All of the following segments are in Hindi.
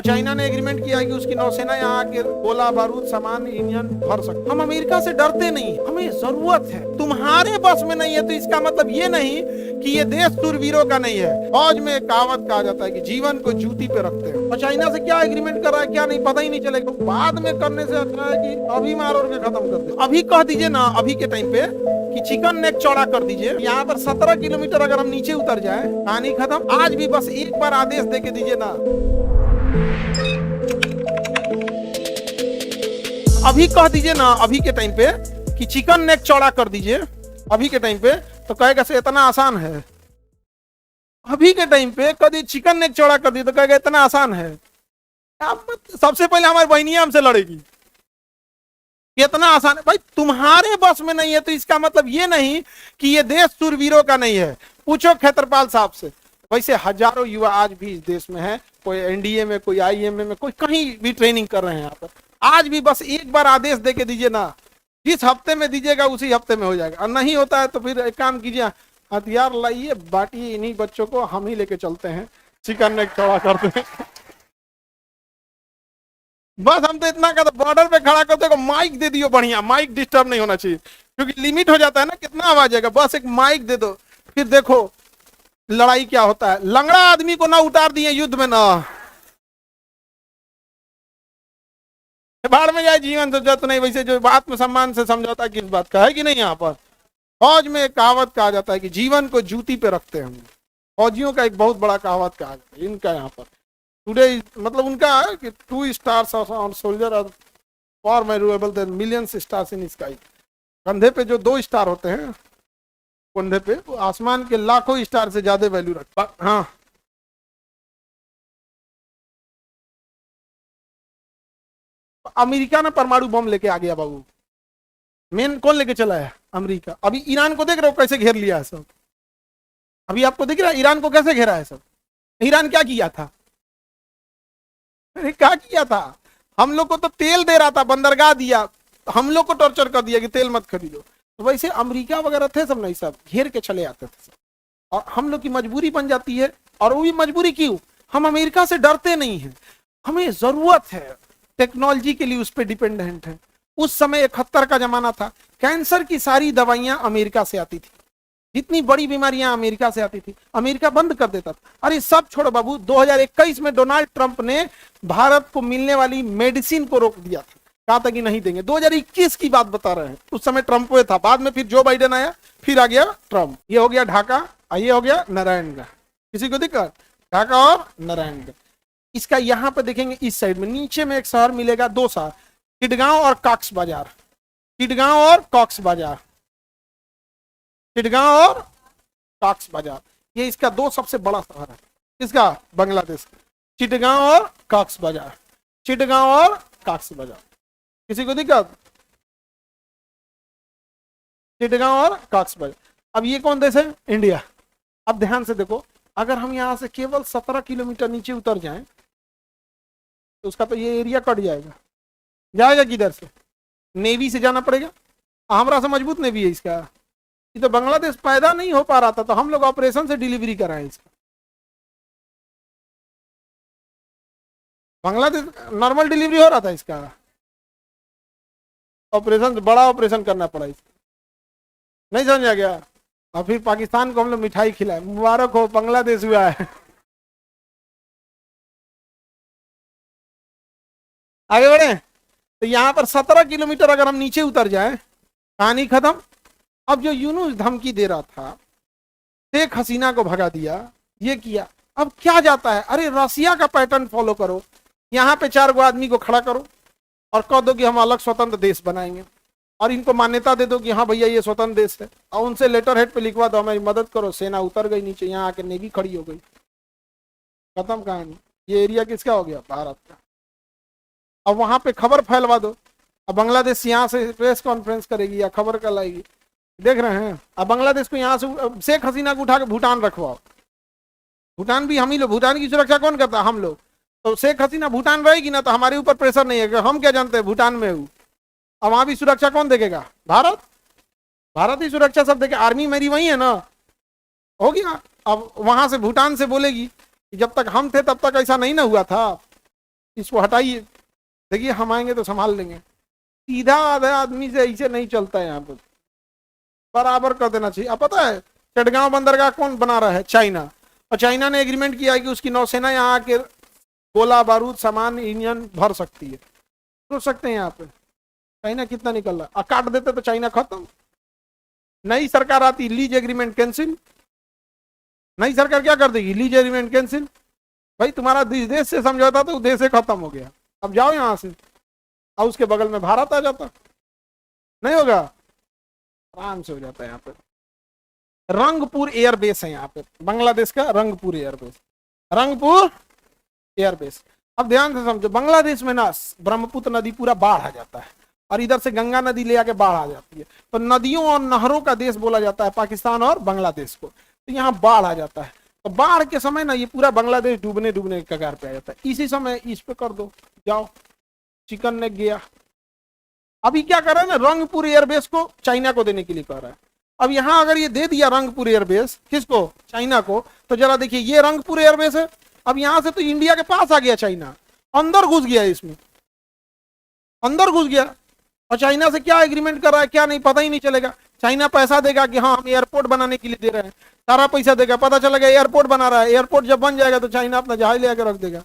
चाइना ने एग्रीमेंट किया कि उसकी नौसेना यहाँ आके गोला बारूद सामान इंजन भर सकते। हम अमेरिका से डरते नहीं, हमें जरूरत है। तुम्हारे बस में नहीं है तो इसका मतलब ये नहीं कि ये देश शूरवीरों का नहीं है। फौज में एक कहावत कहा जाता है कि जीवन को जूती पे रखते हैं। और चाइना से क्या एग्रीमेंट कर रहा है क्या नहीं पता ही नहीं चलेगा। बाद में करने से अच्छा है कि अभी मार और के खत्म कर दे। अभी कह दीजिए ना, अभी के टाइम पे कि चिकन नेक चौड़ा कर दीजिए। यहाँ पर 17 किलोमीटर अगर हम नीचे उतर जाए कहानी खत्म। आज भी बस एक बार आदेश दे के दीजिए ना, अभी कह दीजिए ना, अभी के टाइम पे कि चिकन नेक चौड़ा कर दीजिए, अभी के टाइम पे तो कहेगा से इतना आसान है। अभी के टाइम पे कभी चिकन नेक चौड़ा कर दी तो कहेगा इतना आसान है। सबसे पहले हमारी बहनियां हमसे लड़ेगी, इतना आसान है। भाई तुम्हारे बस में नहीं है तो इसका मतलब ये नहीं कि ये देश शूरवीरों का नहीं है। पूछो खेतरपाल साहब से। वैसे हजारों युवा आज भी इस देश में है, कोई एनडीए में, कोई आईएमए में, कोई कहीं भी ट्रेनिंग कर रहे हैं यहाँ पर। आज भी बस एक बार आदेश दे के दीजिए ना, जिस हफ्ते में दीजिएगा उसी हफ्ते में हो जाएगा। और नहीं होता है तो फिर एक काम कीजिए, हथियार लाइए, बांटिए इन्हीं बच्चों को, हम ही लेके चलते हैं, चिकन नेक चौड़ा करते हैं। बस हम तो इतना कहते बॉर्डर पे खड़ा करते को माइक दे दियो बढ़िया, माइक डिस्टर्ब नहीं होना चाहिए क्योंकि लिमिट हो जाता है ना कितना आवाज आएगा। बस एक माइक दे दो, फिर देखो लड़ाई क्या होता है। लंगड़ा आदमी को ना उतार दिए युद्ध में ना, बाढ़ में जाए जीवन से जत नहीं। वैसे जो आत्मसम्मान से समझौता किस बात का है कि नहीं। यहाँ पर फौज में एक कहावत कहा जाता है कि जीवन को जूती पे रखते हैं हम। फौजियों का एक बहुत बड़ा कहावत कहा जाता है इनका यहाँ पर। टुडे मतलब उनका है कि 2 stars on soldier are for valuable than millions stars in sky. कंधे पे जो 2 स्टार होते हैं कंधे पे, वो आसमान के लाखों स्टार से ज्यादा वैल्यू रखता। हाँ अमेरिका ने परमाणु बम लेके आ गया बाबू। मेन कौन लेके चला है? अमेरिका। अभी ईरान को देख रहे हो कैसे घेर लिया है सब। अभी आपको दिख रहा है ईरान को कैसे घेरा है सब। ईरान क्या किया था? अरे क्या किया था? हम लोग को तो तेल दे रहा था, बंदरगाह दिया, हम लोग को टॉर्चर कर दिया कि तेल मत खरीदो। तो वैसे अमेरिका वगैरह थे सब नहीं, सब घेर के चले आते थे सब। और हम लोग की मजबूरी बन जाती है। और वो भी मजबूरी क्यों? हम अमेरिका से डरते नहीं है, हमें जरूरत है टेक्नोलॉजी के लिए, उस पर डिपेंडेंट है। उस समय 71 का जमाना था, कैंसर की सारी दवाइयां अमेरिका से आती थी, जितनी बड़ी बीमारियां अमेरिका से आती थी अमेरिका बंद कर देता था। अरे सब छोड़ो बाबू, 2021 में डोनाल्ड ट्रंप ने भारत को मिलने वाली मेडिसिन को रोक दिया था, कहा था कि नहीं देंगे। 2021 की बात बता रहे हैं, उस समय ट्रंप हुए था, बाद में फिर जो बाइडेन आया, फिर आ गया ट्रंप। ये हो गया ढाका, ये हो गया नारायणगढ़। किसी को दिक्कत? ढाका और नारायणगढ़। इसका यहाँ पे देखेंगे इस साइड में नीचे में एक शहर मिलेगा, 2 शहर, चिटगांव और कॉक्स बाजार। चिटगांव और कॉक्स बाजार, चिटगांव और कॉक्स बाजार, ये इसका 2 सबसे बड़ा शहर है इसका बांग्लादेश। चिटगांव और कॉक्स बाजार, चिटगांव और कॉक्स बाजार। किसी को दिक्कत? चिटगांव और कॉक्स बाजार। अब ये कौन देश है? इंडिया। अब ध्यान से देखो, अगर हम यहाँ से केवल 17 किलोमीटर नीचे उतर जाएं तो उसका तो ये एरिया कट जाएगा। जाएगा किधर से? नेवी से जाना पड़ेगा। हमारा से मजबूत नेवी है इसका। ये तो बांग्लादेश पैदा नहीं हो पा रहा था तो हम लोग ऑपरेशन से डिलीवरी कराएं इसका। बांग्लादेश नॉर्मल डिलीवरी हो रहा था इसका, ऑपरेशन, बड़ा ऑपरेशन करना पड़ा इसका। नहीं समझ आ गया? और फिर पाकिस्तान को हम लोग मिठाई खिलाए, मुबारक हो बांग्लादेश हुआ है। आगे बढ़े तो यहाँ पर 17 किलोमीटर अगर हम नीचे उतर जाए कहानी खत्म। अब जो यूनुस धमकी दे रहा था, शेख हसीना को भगा दिया, ये किया, अब क्या जाता है? अरे रसिया का पैटर्न फॉलो करो, यहाँ पे 4 गो आदमी को खड़ा करो और कह दो कि हम अलग स्वतंत्र देश बनाएंगे और इनको मान्यता दे दो कि हाँ भैया ये स्वतंत्र देश है, और उनसे लेटर हेड पे लिखवा दो हमारी मदद करो। सेना उतर गई नीचे, यहाँ आके नेवी खड़ी हो गई, खत्म कहानी। ये एरिया किसका हो गया? भारत का। अब वहां पे खबर फैलवा दो। अब बांग्लादेश यहाँ से प्रेस कॉन्फ्रेंस करेगी या खबर कर लाएगी, देख रहे हैं। अब बांग्लादेश को यहाँ से शेख हसीना को उठा के भूटान रखवाओ, भूटान भी हम ही लोग, भूटान की सुरक्षा कौन करता? हम लोग। तो शेख हसीना भूटान रहेगी ना तो हमारे ऊपर प्रेशर नहीं है, हम क्या जानते हैं भूटान में हूँ। अब वहां भी सुरक्षा कौन देखेगा? भारत। भारत ही सुरक्षा सब देखे, आर्मी मेरी वही है ना, हो गया। अब वहां से भूटान से बोलेगी कि जब तक हम थे तब तक ऐसा नहीं ना हुआ था, इसको हटाइए, देखिए हम आएंगे तो संभाल लेंगे। सीधा आधा आदमी से ऐसे नहीं चलता है यहाँ पर, बराबर कर देना चाहिए। अब पता है चटगांव बंदरगाह कौन बना रहा है? चाइना। और चाइना ने एग्रीमेंट किया है कि उसकी नौसेना यहाँ आके गोला बारूद सामान इंजन भर सकती है। सोच सकते हैं यहाँ पे चाइना कितना निकल रहा है। काट देते तो चाइना खत्म। नई सरकार आती, लीज एग्रीमेंट कैंसिल। नई सरकार क्या कर देगी? Lease agreement cancel. भाई तुम्हारा देश से समझौता तो देश से खत्म हो गया, अब जाओ यहाँ से। और उसके बगल में भारत आ जाता, नहीं होगा? आराम से हो जाता है। यहाँ पे रंगपुर एयरबेस है, यहाँ पे बांग्लादेश का रंगपुर एयरबेस, रंगपुर एयरबेस। अब ध्यान से समझो, बांग्लादेश में ना ब्रह्मपुत्र नदी पूरा बाढ़ आ जाता है और इधर से गंगा नदी ले आके बाढ़ आ जाती है, तो नदियों और नहरों का देश बोला जाता है पाकिस्तान और बांग्लादेश को। तो यहाँ बाढ़ आ जाता है, तो बाढ़ के समय ना ये पूरा बांग्लादेश डूबने डूबने के कगार पे आ जाता है। इसी समय इस पे कर दो, जाओ चिकन ने गया। अभी क्या कर रहा है ना, रंगपुर एयरबेस को चाइना को देने के लिए कह रहा है। अब यहाँ अगर ये दे दिया रंगपुर एयरबेस, किसको? चाइना को। तो जरा देखिए ये रंगपुर एयरबेस है, अब यहां से तो इंडिया के पास आ गया चाइना, अंदर घुस गया, इसमें अंदर घुस गया। और चाइना से क्या एग्रीमेंट कर रहा है क्या नहीं पता ही नहीं चलेगा। चाइना पैसा देगा कि हाँ हम एयरपोर्ट बनाने के लिए दे रहे हैं, सारा पैसा देगा, पता चलेगा एयरपोर्ट बना रहा है। एयरपोर्ट जब बन जाएगा तो चाइना अपना जहाज ले आकर रख देगा,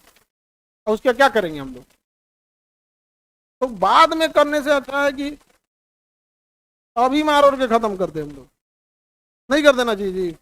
और उसका क्या करेंगे हम लोग? तो बाद में करने से अच्छा है कि अभी मार और के खत्म कर दे हम लोग। नहीं कर देना चाहिए जी।